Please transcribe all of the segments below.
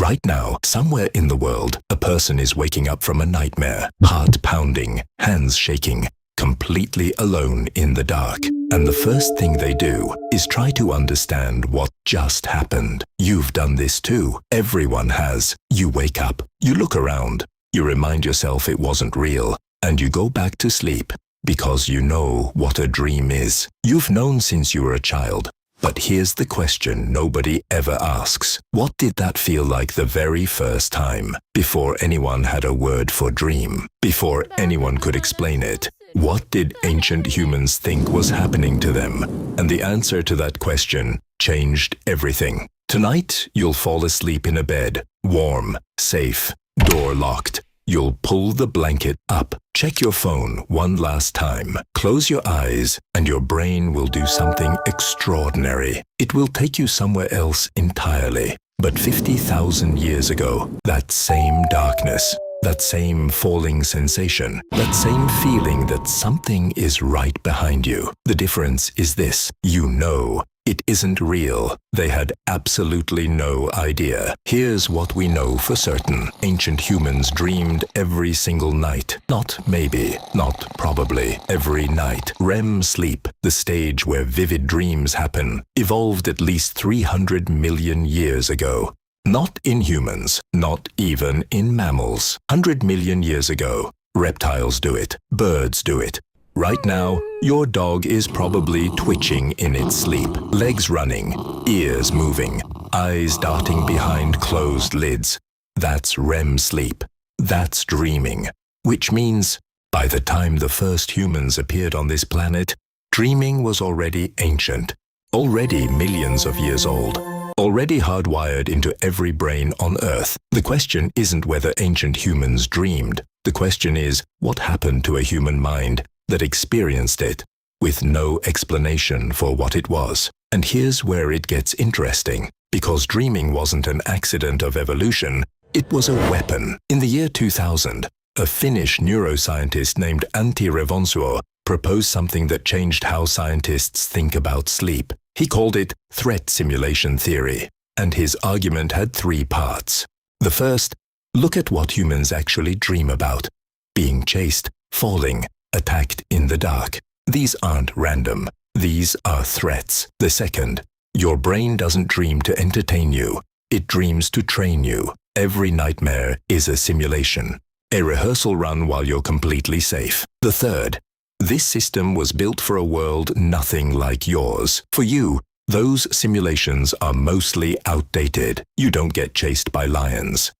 Right now, somewhere in the world, a person is waking up from a nightmare, heart pounding, hands shaking, completely alone in the dark. And the first thing they do is try to understand what just happened. You've done this too. Everyone has. You wake up, you look around, you remind yourself it wasn't real, and you go back to sleep because you know what a dream is. You've known since you were a child. But here's the question nobody ever asks. What did that feel like the very first time? Before anyone had a word for dream. Before anyone could explain it. What did ancient humans think was happening to them? And the answer to that question changed everything. Tonight, you'll fall asleep in a bed. Warm, safe, door locked. You'll pull the blanket up, check your phone one last time, close your eyes, and your brain will do something extraordinary. It will take you somewhere else entirely. But 50,000 years ago, that same darkness, that same falling sensation, that same feeling that something is right behind you. The difference is this: you know it isn't real. They had absolutely no idea. Here's what we know for certain. Ancient humans dreamed every single night. Not maybe, not probably, every night. REM sleep, the stage where vivid dreams happen, evolved at least 300 million years ago. Not in humans, not even in mammals. 100 million years ago, reptiles do it, birds do it. Right now, your dog is probably twitching in its sleep, legs running, ears moving, eyes darting behind closed lids. That's REM sleep. That's dreaming. Which means, by the time the first humans appeared on this planet, dreaming was already ancient, already millions of years old, already hardwired into every brain on Earth. The question isn't whether ancient humans dreamed. The question is, what happened to a human mind that experienced it with no explanation for what it was? And here's where it gets interesting. Because dreaming wasn't an accident of evolution, it was a weapon. In the year 2000, a Finnish neuroscientist named Antti Revonsuo proposed something that changed how scientists think about sleep. He called it threat simulation theory, and his argument had three parts. The first, look at what humans actually dream about: being chased, falling, attacked in the dark. These aren't random. These are threats. The second, your brain doesn't dream to entertain you. It dreams to train you. Every nightmare is a simulation, a rehearsal run while you're completely safe. The third, this system was built for a world nothing like yours. For you, those simulations are mostly outdated. You don't get chased by lions.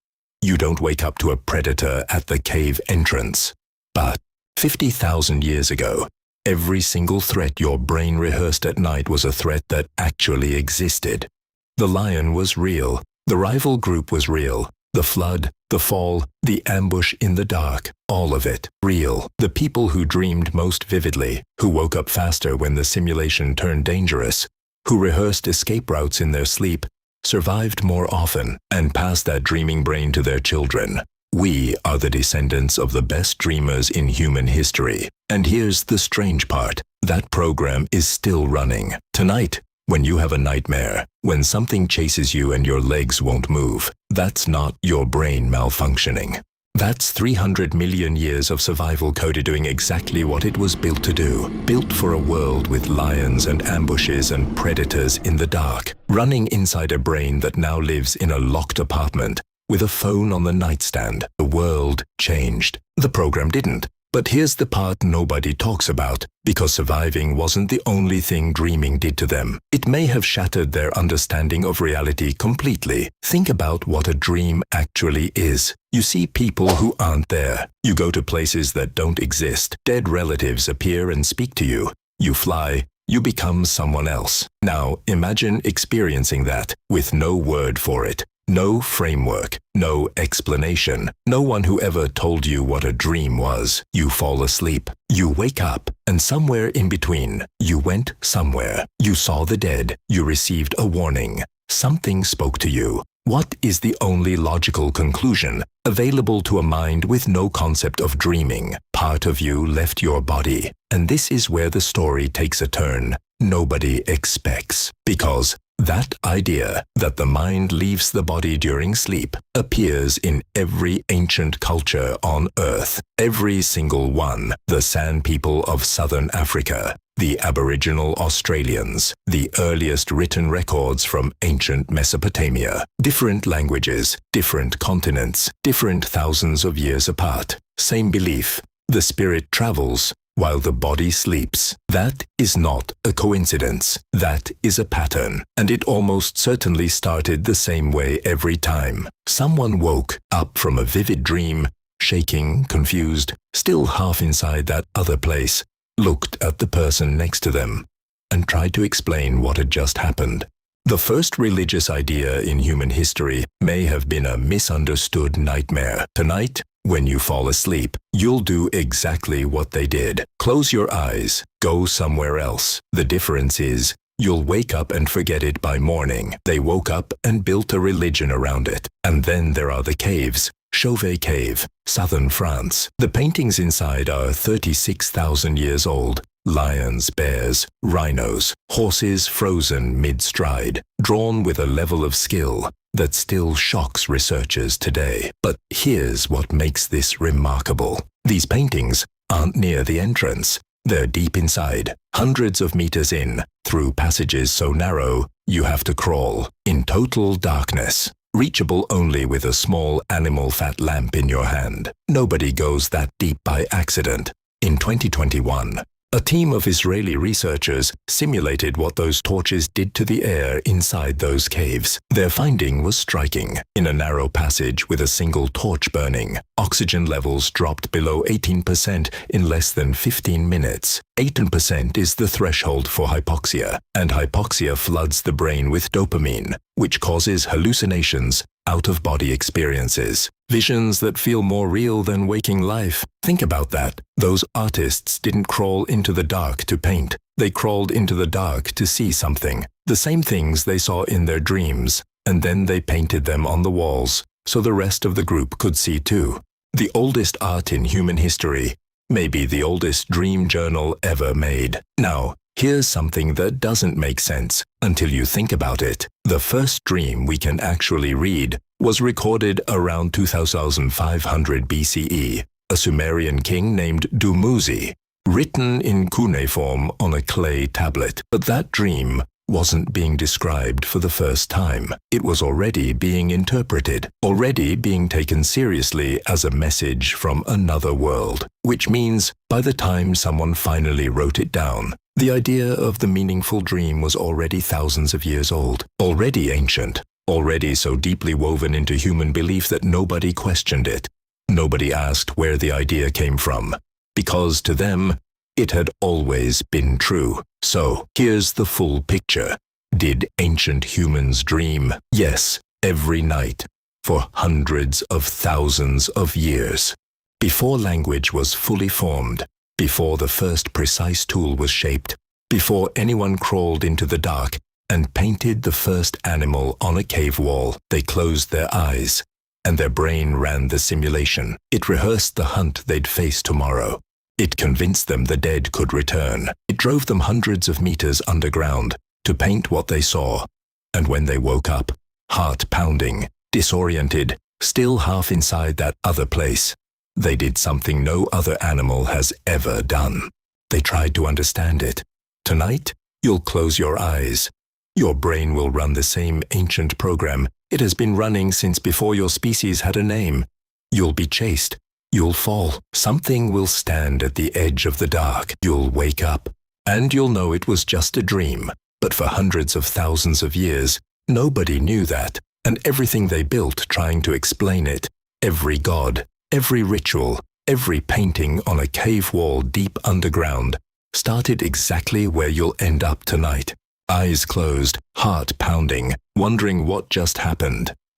You don't wake up to a predator at the cave entrance. But 50,000 years ago, every single threat your brain rehearsed at night was a threat that actually existed. The lion was real. The rival group was real. The flood, the fall, the ambush in the dark, all of it real. The people who dreamed most vividly, who woke up faster when the simulation turned dangerous, who rehearsed escape routes in their sleep, survived more often and passed that dreaming brain to their children. We are the descendants of the best dreamers in human history. And here's the strange part. That program is still running. Tonight, when you have a nightmare, when something chases you and your legs won't move, that's not your brain malfunctioning. That's 300 million years of survival code doing exactly what it was built to do. Built for a world with lions and ambushes and predators in the dark, running inside a brain that now lives in a locked apartment with a phone on the nightstand. The world changed. The program didn't. But here's the part nobody talks about, because surviving wasn't the only thing dreaming did to them. It may have shattered their understanding of reality completely. Think about what a dream actually is. You see people who aren't there. You go to places that don't exist. Dead relatives appear and speak to you. You fly. You become someone else. Now, imagine experiencing that with no word for it. No framework, no explanation, no one who ever told you what a dream was. You fall asleep, you wake up, and somewhere in between, you went somewhere. You saw the dead, you received a warning. Something spoke to you. What is the only logical conclusion available to a mind with no concept of dreaming? Part of you left your body. And this is where the story takes a turn nobody expects. Because That idea that the mind leaves the body during sleep appears in every ancient culture on Earth. Every single one. The San people of southern Africa, the Aboriginal Australians, the earliest written records from ancient Mesopotamia. Different languages, different continents, different thousands of years apart. Same belief. The spirit travels while the body sleeps. That is not a coincidence. That is a pattern. And it almost certainly started the same way every time. Someone woke up from a vivid dream, shaking, confused, still half inside that other place, looked at the person next to them, and tried to explain what had just happened. The first religious idea in human history may have been a misunderstood nightmare. Tonight, when you fall asleep, you'll do exactly what they did. Close your eyes, go somewhere else. The difference is, you'll wake up and forget it by morning. They woke up and built a religion around it. And then there are the caves. Chauvet Cave, southern France. The paintings inside are 36,000 years old. Lions, bears, rhinos, horses frozen mid-stride, drawn with a level of skill that still shocks researchers today. But here's what makes this remarkable. These paintings aren't near the entrance. They're deep inside, hundreds of meters in, through passages so narrow you have to crawl, in total darkness, reachable only with a small animal fat lamp in your hand. Nobody goes that deep by accident. In 2021, a team of Israeli researchers simulated what those torches did to the air inside those caves. Their finding was striking. In a narrow passage with a single torch burning, oxygen levels dropped below 18% in less than 15 minutes. 18% is the threshold for hypoxia, and hypoxia floods the brain with dopamine, which causes hallucinations, out-of-body experiences, visions that feel more real than waking life. Think about that. Those artists didn't crawl into the dark to paint. They crawled into the dark to see something, the same things they saw in their dreams, and then they painted them on the walls so the rest of the group could see too. The oldest art in human history, maybe the oldest dream journal ever made. Now, here's something that doesn't make sense until you think about it. The first dream we can actually read was recorded around 2500 BCE. A Sumerian king named Dumuzi, written in cuneiform on a clay tablet. But that dream wasn't being described for the first time. It was already being interpreted, already being taken seriously as a message from another world. Which means, by the time someone finally wrote it down, the idea of the meaningful dream was already thousands of years old, already ancient, already so deeply woven into human belief that nobody questioned it. Nobody asked where the idea came from, because to them, it had always been true. So, here's the full picture. Did ancient humans dream? Yes, every night, for hundreds of thousands of years. Before language was fully formed, before the first precise tool was shaped, before anyone crawled into the dark and painted the first animal on a cave wall, they closed their eyes, and their brain ran the simulation. It rehearsed the hunt they'd face tomorrow. It convinced them the dead could return. It drove them hundreds of meters underground to paint what they saw. And when they woke up, heart pounding, disoriented, still half inside that other place, they did something no other animal has ever done. They tried to understand it. Tonight, you'll close your eyes. Your brain will run the same ancient program it has been running since before your species had a name. You'll be chased. You'll fall. Something will stand at the edge of the dark. You'll wake up, and you'll know it was just a dream. But for hundreds of thousands of years, nobody knew that. And everything they built trying to explain it, every god, every ritual, every painting on a cave wall deep underground, started exactly where you'll end up tonight. Eyes closed, heart pounding, wondering what just happened.